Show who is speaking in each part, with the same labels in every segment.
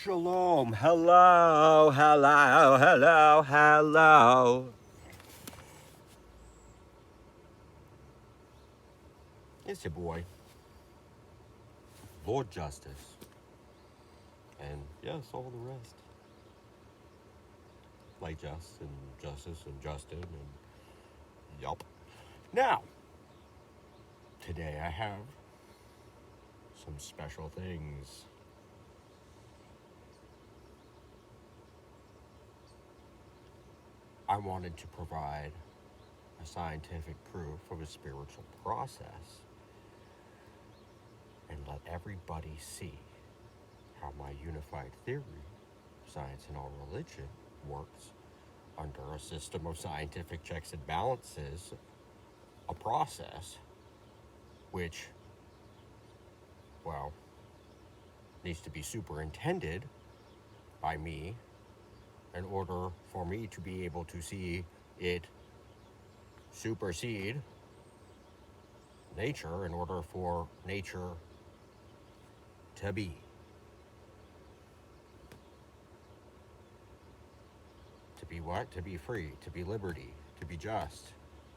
Speaker 1: Shalom. Hello, hello, hello, hello. It's your boy, Lord Justice. And yes, all the rest. Like Just and Justice and Justin and yup. Now, today I have some special things. I wanted to provide a scientific proof of a spiritual process and let everybody see how my unified theory, science and all religion, works under a system of scientific checks and balances, a process which, well, needs to be superintended by me in order for me to be able to see it supersede nature, in order for nature to be. To be what? To be free, to be liberty, to be just,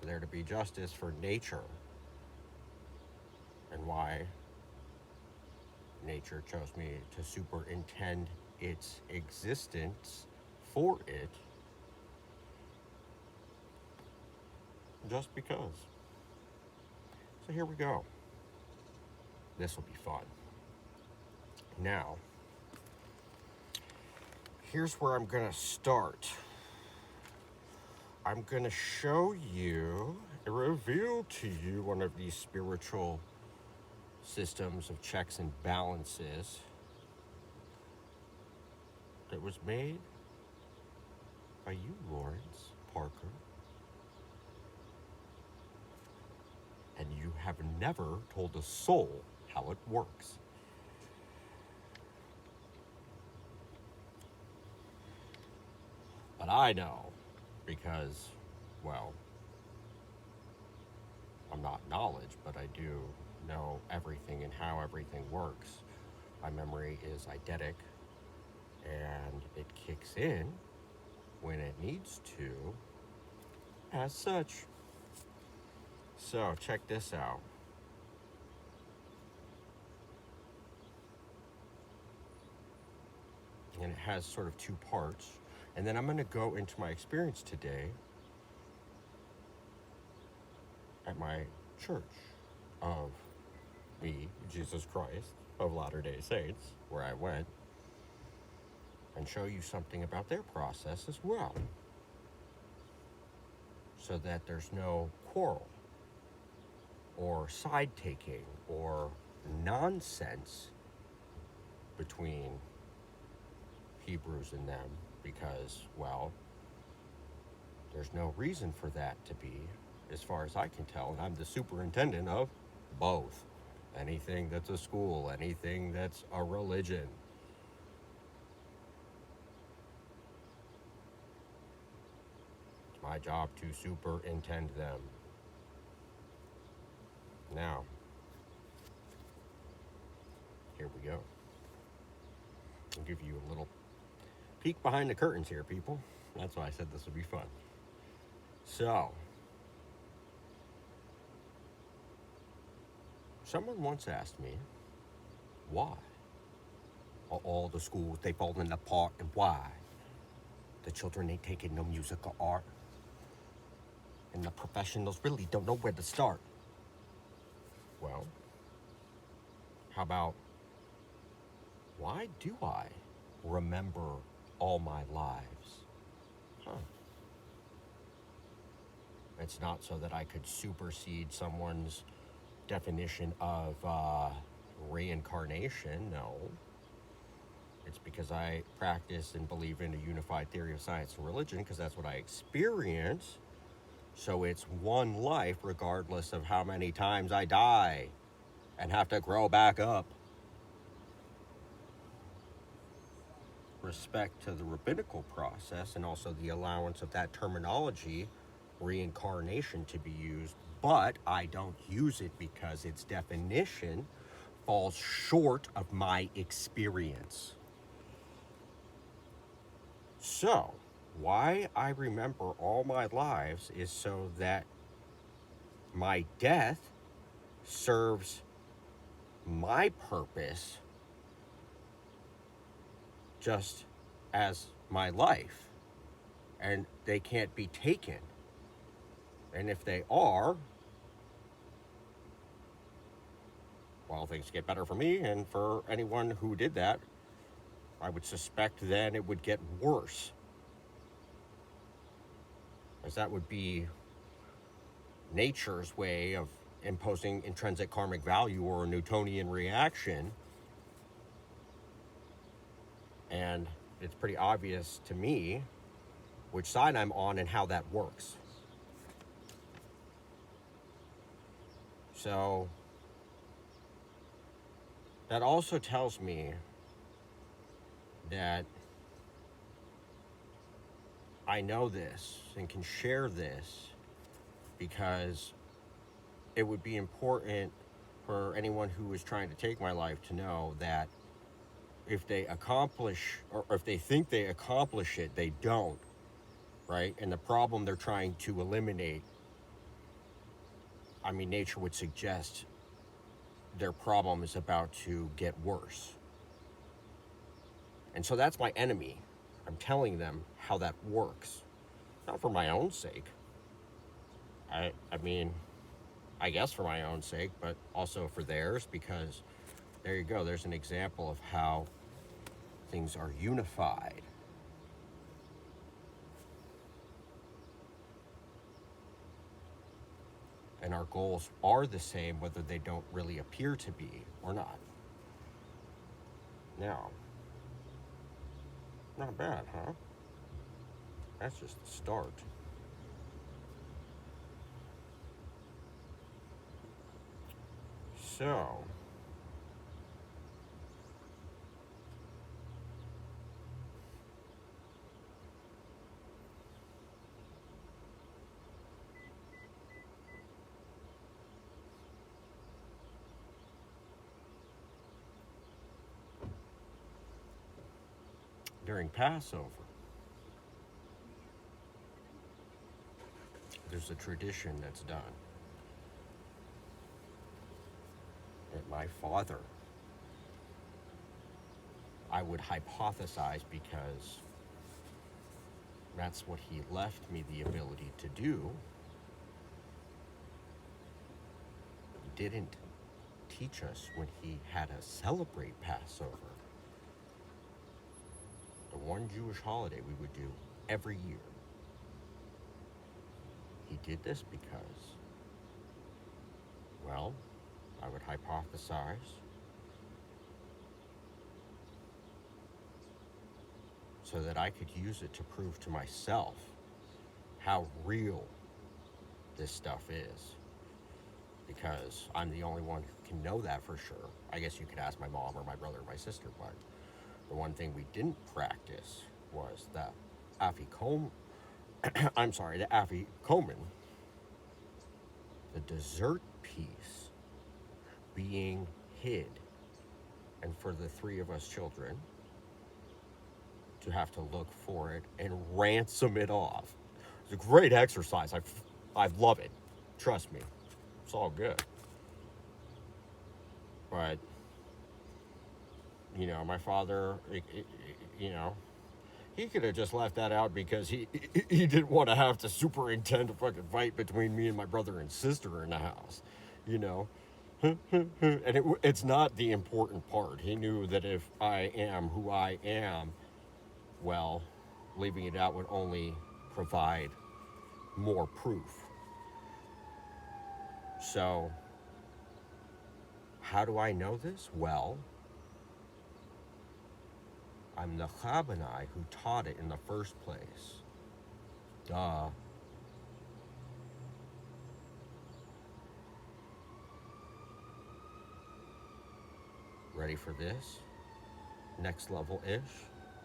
Speaker 1: for there to be justice for nature. And why nature chose me to superintend its existence for it, just because. So here we go. This will be fun. Now, here's where I'm going to start. I'm going to show you, reveal to you one of these spiritual systems of checks and balances that was made by you, Lawrence Parker. And you have never told a soul how it works. But I know, because, well, I'm not knowledge, but I do know everything and how everything works. My memory is eidetic, and it kicks in when it needs to, as such. So, check this out. And it has sort of two parts. And then I'm going to go into my experience today at my church of me, Jesus Christ, of Latter-day Saints, where I went, and show you something about their process as well, so that there's no quarrel or side-taking or nonsense between Hebrews and them, because, well, there's no reason for that to be, as far as I can tell, and I'm the superintendent of both. Anything that's a school, anything that's a religion. It's my job to superintend them. Now, here we go. I'll give you a little peek behind the curtains here, people. That's why I said this would be fun. So, someone once asked me, why are all the schools, they falling apart, and why the children ain't taking no music or art, and the professionals really don't know where to start? Well, how about, why do I remember all my lives? It's not so that I could supersede someone's definition of reincarnation, no. It's because I practice and believe in a unified theory of science and religion, because that's what I experience. So it's one life regardless of how many times I die and have to grow back up. Respect to the rabbinical process, and also the allowance of that terminology, reincarnation, to be used, but I don't use it because its definition falls short of my experience. So, why I remember all my lives is so that my death serves my purpose just as my life, and they can't be taken. And if they are, well, things get better for me, and for anyone who did that, I would suspect then it would get worse, as that would be nature's way of imposing intrinsic karmic value or a Newtonian reaction. And it's pretty obvious to me which side I'm on and how that works. So that also tells me that I know this and can share this because it would be important for anyone who is trying to take my life to know that if they accomplish, or if they think they accomplish it, they don't, right? And the problem they're trying to eliminate, I mean, nature would suggest their problem is about to get worse. And so that's my enemy. I'm telling them how that works. Not for my own sake. I mean, I guess for my own sake, but also for theirs, because there you go. There's an example of how things are unified. And our goals are the same, whether they don't really appear to be or not. Now, not bad, huh? That's just the start. So, during Passover, there's a tradition that's done that my father, I would hypothesize, because that's what he left me the ability to do, didn't teach us when he had us celebrate Passover. The one Jewish holiday we would do every year. He did this because, well, I would hypothesize so that I could use it to prove to myself how real this stuff is. Because I'm the only one who can know that for sure. I guess you could ask my mom or my brother or my sister, but the one thing we didn't practice was the afikomen, the afikomen, the dessert piece being hid, and for the three of us children to have to look for it and ransom it off. It's a great exercise. I love it. Trust me. It's all good. But, my father, he could have just left that out because he didn't want to have to superintend a fucking fight between me and my brother and sister in the house, and it's not the important part. He knew that if I am who I am, well, leaving it out would only provide more proof. So, how do I know this? Well, I'm the Chabonai who taught it in the first place. Duh. Ready for this? Next level-ish?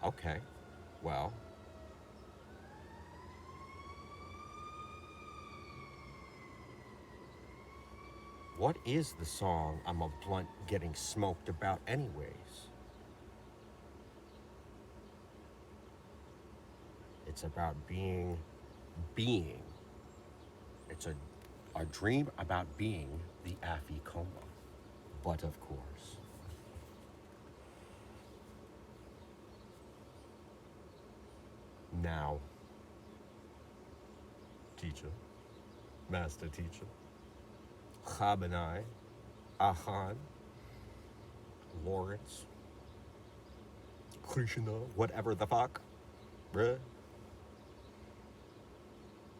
Speaker 1: Okay. Well, what is the song I'm a blunt getting smoked about anyways? It's about being. It's a dream about being the Afikomo. But of course, now, teacher, master teacher, Chabanai, Ahan, Lawrence, Krishna, whatever the fuck, bruh.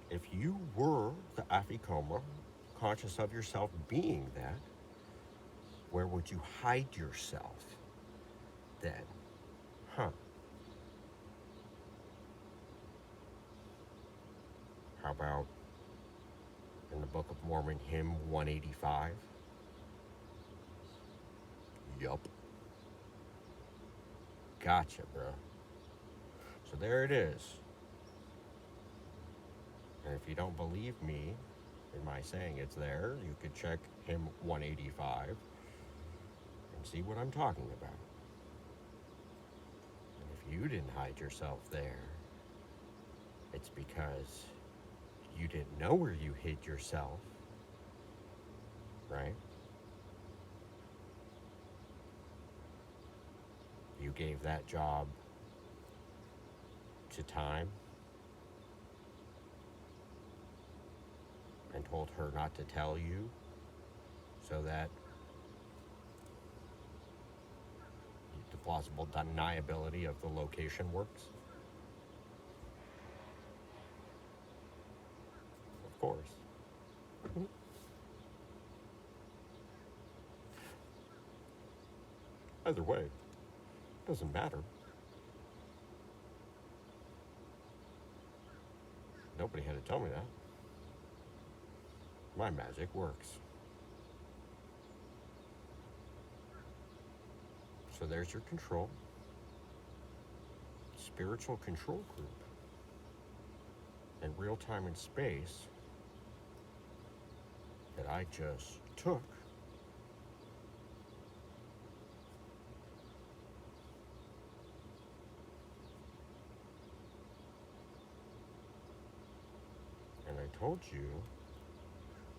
Speaker 1: If you were the Afikomo, conscious of yourself being that, where would you hide yourself then? Huh. How about in the Book of Mormon, hymn 185? Yup. Gotcha, bro. So there it is. And if you don't believe me in my saying it's there, you could check hymn 185 and see what I'm talking about. And if you didn't hide yourself there, it's because you didn't know where you hid yourself, right? You gave that job to time and told her not to tell you so that the plausible deniability of the location works? Of course. Either way, doesn't matter. Nobody had to tell me that. My magic works. So there's your control. Spiritual control group. In real time and space that I just took. And I told you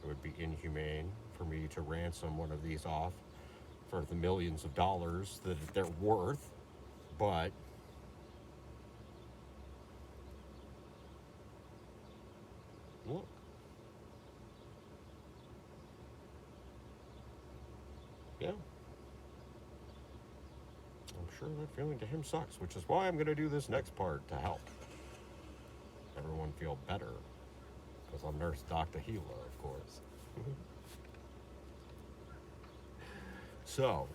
Speaker 1: it would be inhumane for me to ransom one of these off for the millions of dollars that they're worth, but look. Yeah. I'm sure that feeling to him sucks, which is why I'm going to do this next part to help everyone feel better. Because I'm Nurse Dr. Hila, of course. So,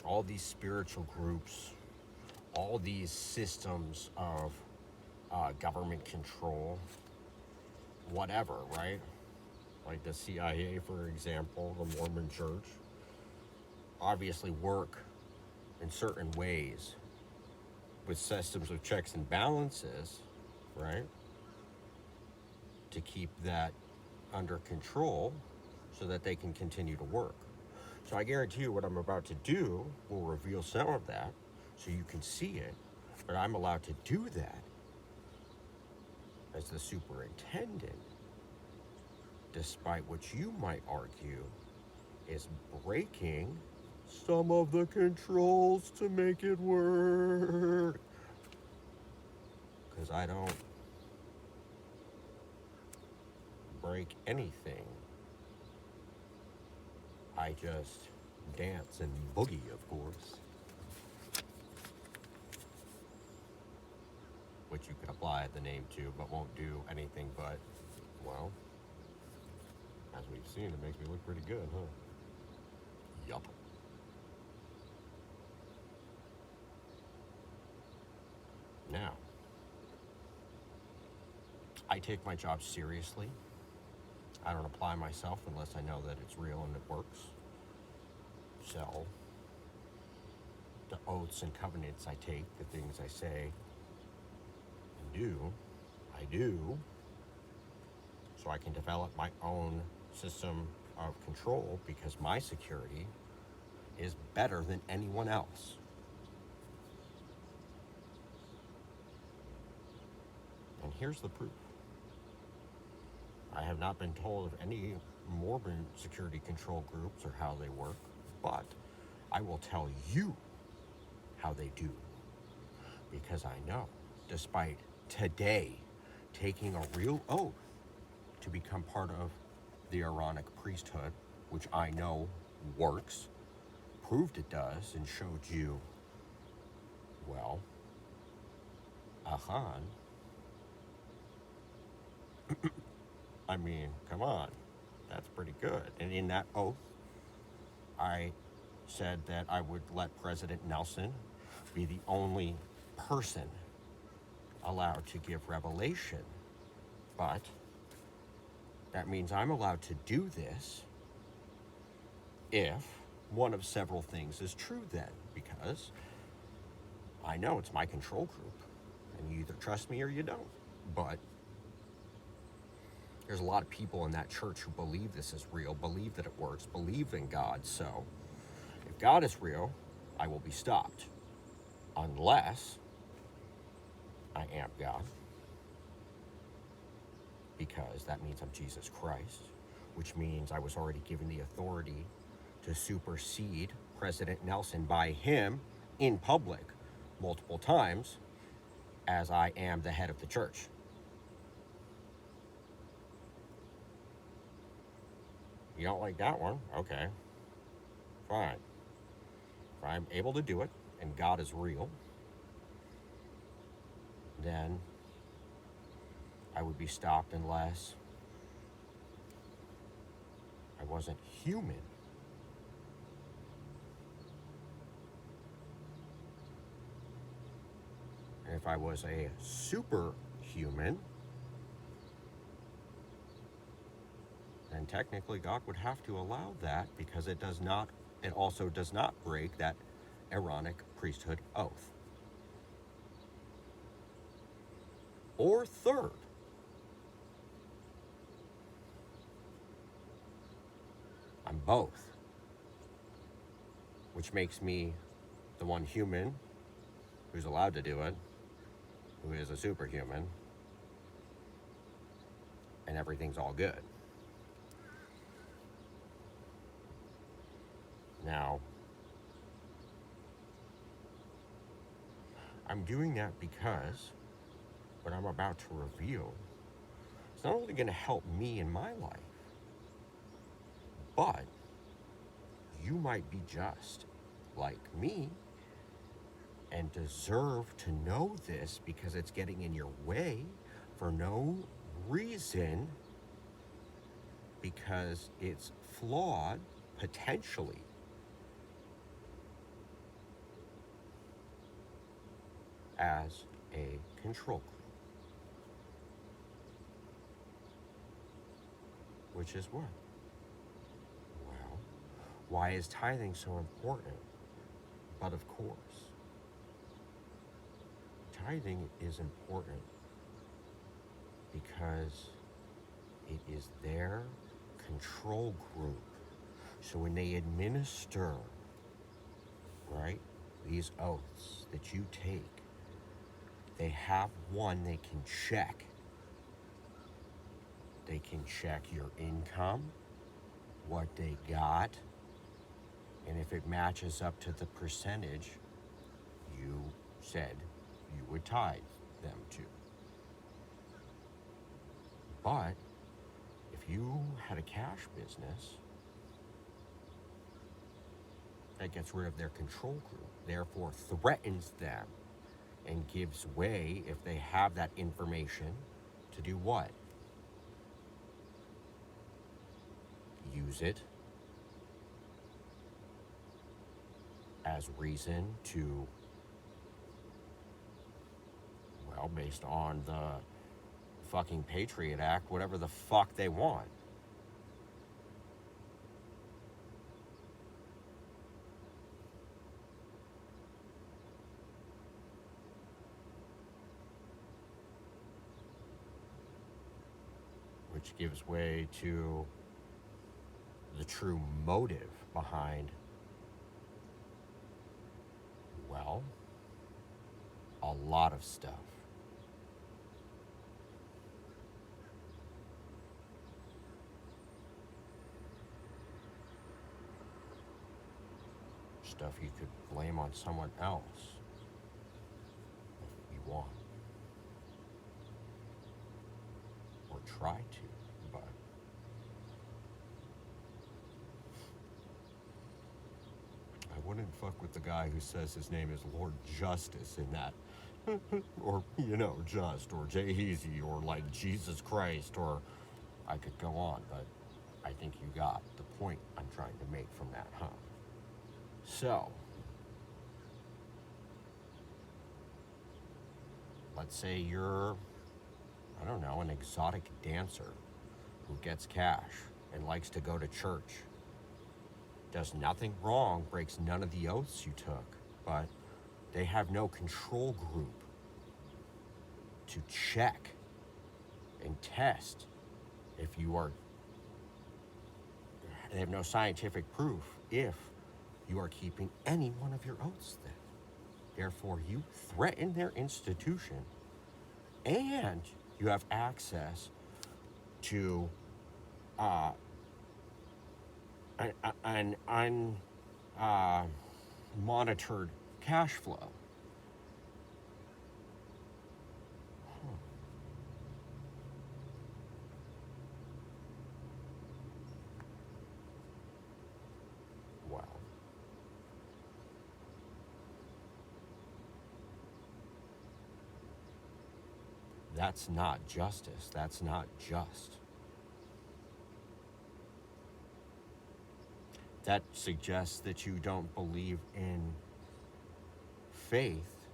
Speaker 1: all these spiritual groups, all these systems of government control, whatever, right? Like the CIA, for example, the Mormon Church, obviously work in certain ways with systems of checks and balances, right? To keep that under control so that they can continue to work. So I guarantee you what I'm about to do will reveal some of that so you can see it, but I'm allowed to do that as the superintendent, despite what you might argue is breaking some of the controls to make it work. Because I don't break anything. I just dance and boogie, of course. Which you could apply the name to, but won't do anything but, well, as we've seen, it makes me look pretty good, huh? Yup. Now, I take my job seriously. I don't apply myself unless I know that it's real and it works. So, the oaths and covenants I take, the things I say and do, I do, so I can develop my own system of control because my security is better than anyone else. And here's the proof. I have not been told of any Mormon security control groups or how they work, but I will tell you how they do. Because I know, despite today taking a real oath to become part of the Aaronic priesthood, which I know works, proved it does, and showed you, well, Ahan. I mean, come on, that's pretty good. And in that oath, I said that I would let President Nelson be the only person allowed to give revelation, but that means I'm allowed to do this if one of several things is true then, because I know it's my control group, and you either trust me or you don't. But there's a lot of people in that church who believe this is real, believe that it works, believe in God. So if God is real, I will be stopped. Unless I am God. Because that means I'm Jesus Christ. Which means I was already given the authority to supersede President Nelson by him in public multiple times, as I am the head of the church. You don't like that one? Okay. Fine. If I'm able to do it, and God is real, then I would be stopped unless I wasn't human. And if I was a superhuman, then technically God would have to allow that, because it also does not break that Aaronic priesthood oath. Or third, I'm both, which makes me the one human who's allowed to do it, who is a superhuman, and everything's all good. Now, I'm doing that because what I'm about to reveal is not only going to help me in my life, but you might be just like me and deserve to know this because it's getting in your way for no reason, because it's flawed, potentially. As a control group. Which is what? Well, why is tithing so important? But of course, tithing is important because it is their control group. So when they administer, right, these oaths that you take, they have one they can check. They can check your income, what they got, and if it matches up to the percentage you said you would tithe them to. But if you had a cash business, that gets rid of their control group, therefore threatens them, and gives way, if they have that information, to do what? Use it as reason to, well, based on the fucking Patriot Act, whatever the fuck they want. Which gives way to the true motive behind, well, a lot of stuff. Stuff you could blame on someone else if you want. Or try to, but I wouldn't fuck with the guy who says his name is Lord Justice in that. Or, Just, or Jehezy, or like Jesus Christ, or I could go on, but I think you got the point I'm trying to make from that, huh? So, let's say you're, I don't know, an exotic dancer who gets cash and likes to go to church. Does nothing wrong, breaks none of the oaths you took, but they have no control group to check and test if you are, they have no scientific proof if you are keeping any one of your oaths then. Therefore, you threaten their institution and you have access to an unmonitored cash flow. Well, that's not justice. That's not just. That suggests that you don't believe in faith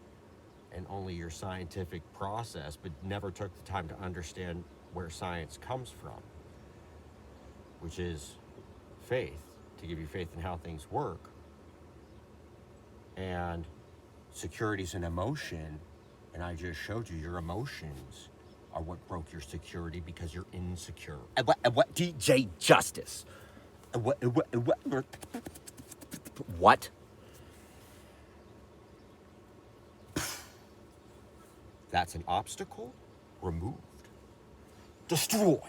Speaker 1: and only your scientific process, but never took the time to understand where science comes from, which is faith, to give you faith in how things work. And security's an emotion, and I just showed you your emotions are what broke your security because you're insecure. What DJ Justice? What? That's an obstacle removed, destroyed.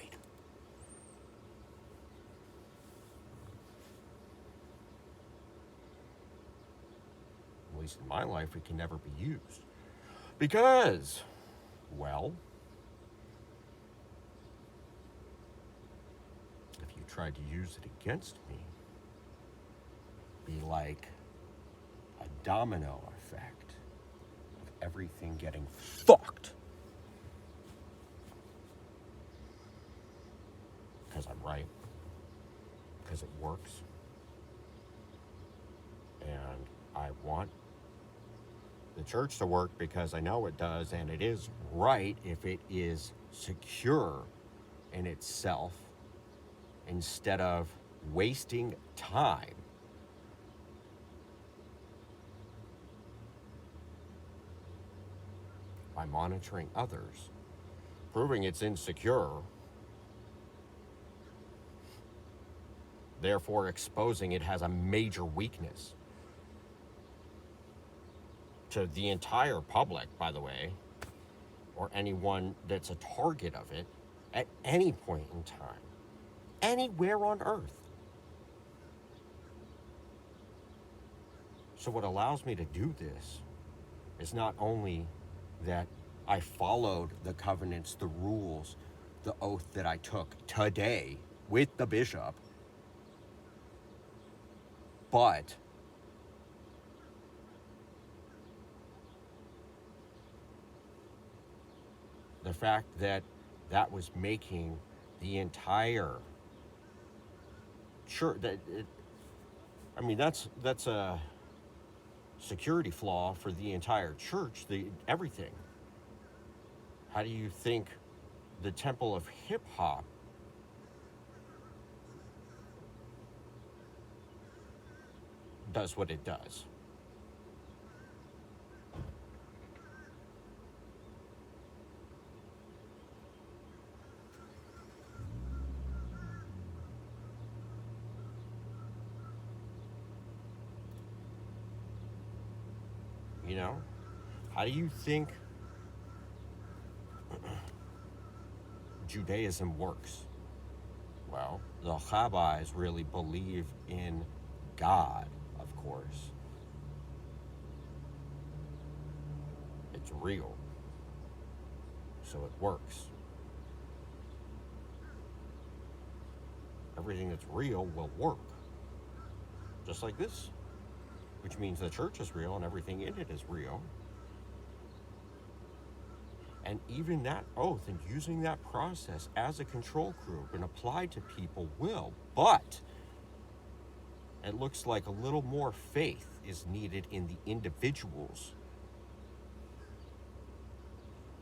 Speaker 1: At least in my life, it can never be used. Because, well, if you tried to use it against me, it'd be like a domino effect of everything getting fucked. Because I'm right. Because it works. And I want the church to work because I know it does, and it is right if it is secure in itself instead of wasting time by monitoring others, proving it's insecure, therefore exposing it has a major weakness to the entire public, by the way, or anyone that's a target of it at any point in time, anywhere on earth. So what allows me to do this is not only that I followed the covenants, the rules, the oath that I took today with the bishop, but the fact that that was making the entire church, that's a security flaw for the entire church, everything. How do you think the temple of hip hop does what it does? You know? How do you think Judaism works? Well, the rabbis really believe in God, of course. It's real. So it works. Everything that's real will work. Just like this. Which means the church is real and everything in it is real. And even that oath and using that process as a control group and applied to people will. But it looks like a little more faith is needed in the individuals.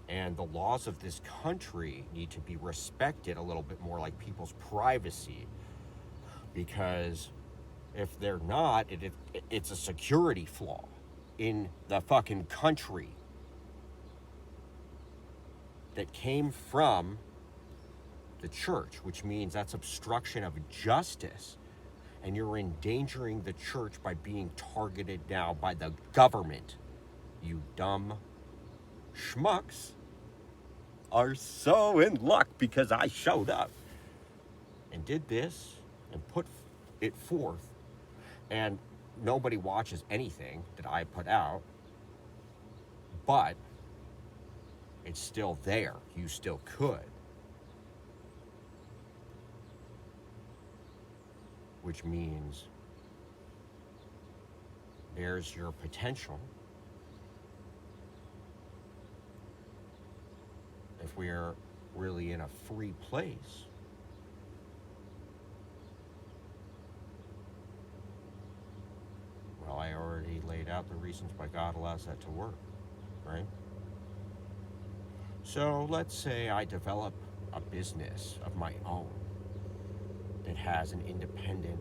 Speaker 1: And the laws of this country need to be respected a little bit more, like people's privacy. Because if they're not, it's a security flaw in the fucking country that came from the church, which means that's obstruction of justice. And you're endangering the church by being targeted now by the government. You dumb schmucks are so in luck because I showed up and did this and put it forth, and nobody watches anything that I put out, but it's still there. You still could. Which means there's your potential. If we're really in a free place, well, I already laid out the reasons why God allows that to work, right? So let's say I develop a business of my own that has an independent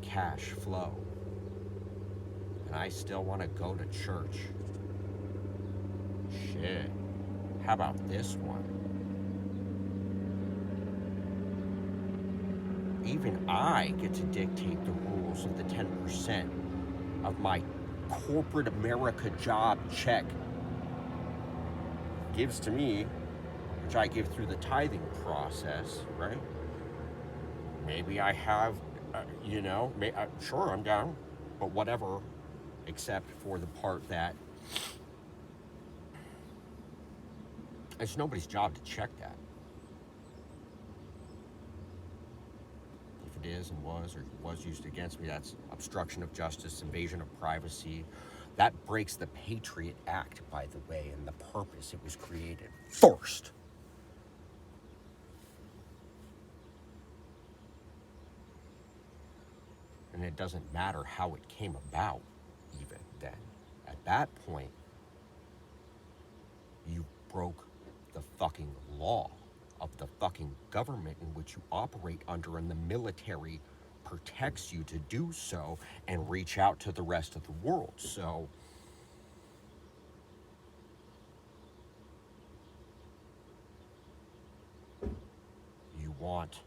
Speaker 1: cash flow, and I still want to go to church. Shit. How about this one? Even I get to dictate the rules of the 10% of my corporate America job check gives to me, which I give through the tithing process, right? Maybe I have, sure, I'm down, but whatever, except for the part that it's nobody's job to check that. If it is and was used against me, that's obstruction of justice, invasion of privacy. That breaks the Patriot Act, by the way, and the purpose it was created first. And it doesn't matter how it came about, even then. At that point, you broke the fucking law of the fucking government in which you operate under, and the military protects you to do so and reach out to the rest of the world. So you want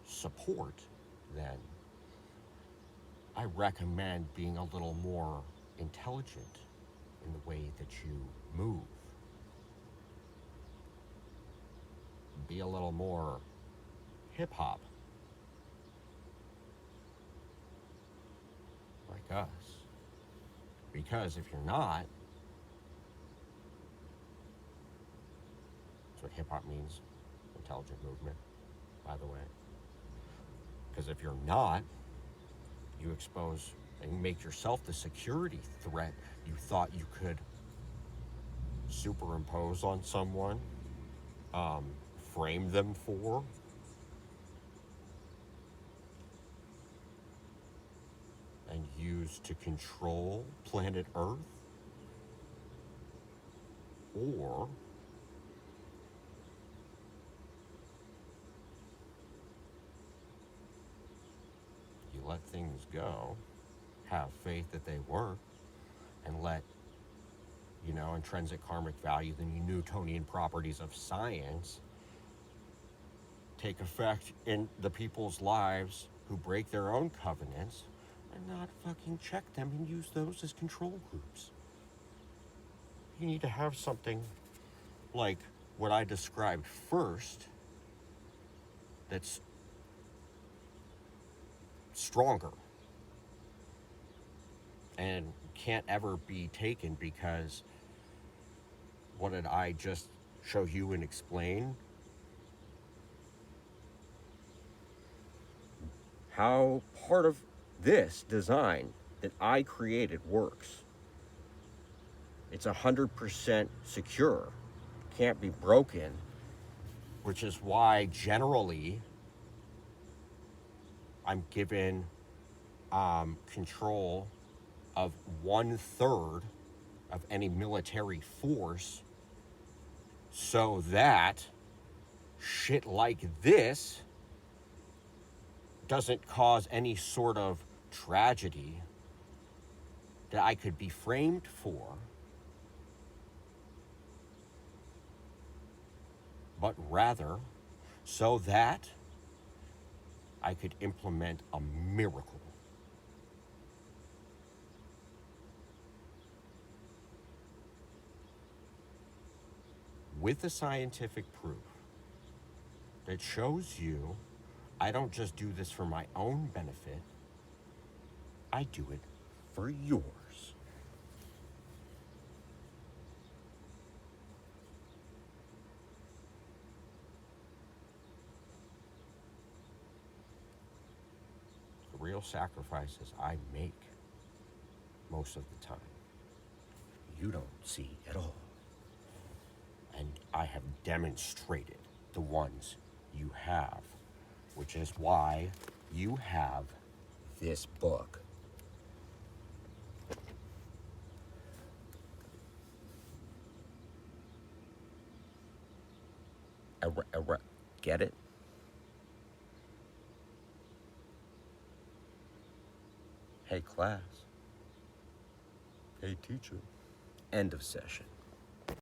Speaker 1: support, then I recommend being a little more intelligent in the way that you move. Be a little more hip-hop, like us. Because if you're not, that's what hip-hop means, intelligent movement, by the way. Because if you're not, you expose and make yourself the security threat you thought you could superimpose on someone, frame them for. And use to control planet Earth. Or you let things go, have faith that they work, and let, intrinsic karmic value, the Newtonian properties of science, take effect in the people's lives who break their own covenants, and not fucking check them and use those as control groups. You need to have something like what I described first that's stronger and can't ever be taken, because what did I just show you and explain? How part of this design that I created works. It's 100% secure, can't be broken, which is why generally I'm given control of 1/3 of any military force, so that shit like this doesn't cause any sort of tragedy that I could be framed for, but rather so that I could implement a miracle. With the scientific proof that shows you I don't just do this for my own benefit, I do it for yours. The real sacrifices I make most of the time, you don't see at all. And I have demonstrated the ones you have, which is why you have this book. Get it? Hey, class. Hey, teacher. End of session.